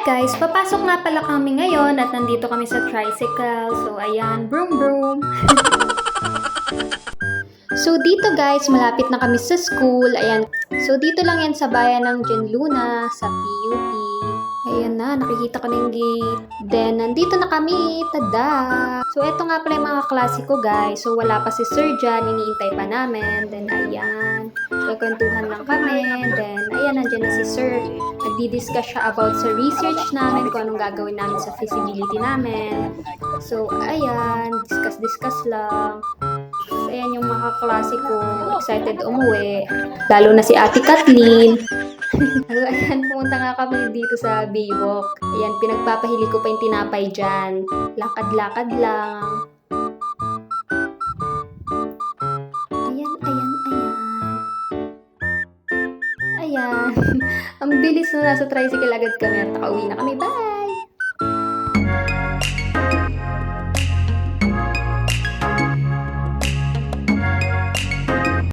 guys, papasok nga pala kami ngayon at nandito kami sa tricycle. So ayan, broom broom. So dito guys, malapit na kami sa school. Ayan. So dito lang yan sa bayan ng John Luna sa PUP. Ayan na, nakikita ko na yung gate. Then nandito na kami. Tada! So eto nga pala yung mga klase ko guys. So wala pa si Sir John, iniintay pa namin. Then ayan, nagkwentuhan lang kami. Then ayan, nandiyan na si Sir. Nagdi-discuss siya about sa research namin, kung anong gagawin namin sa feasibility namin. So ayan, discuss lang. So, ayan yung mga kaklase ko, excited umuwi. Lalo na si Ate Kathleen. So, ayan, pumunta nga kami dito sa Baywalk. Ayan, pinagpapahili ko pa yung tinapay dyan. Lakad-lakad lang. Ayan. Ayan. Ang bilis na nasa tricycle agad kami at nakauwi na kami. Bye!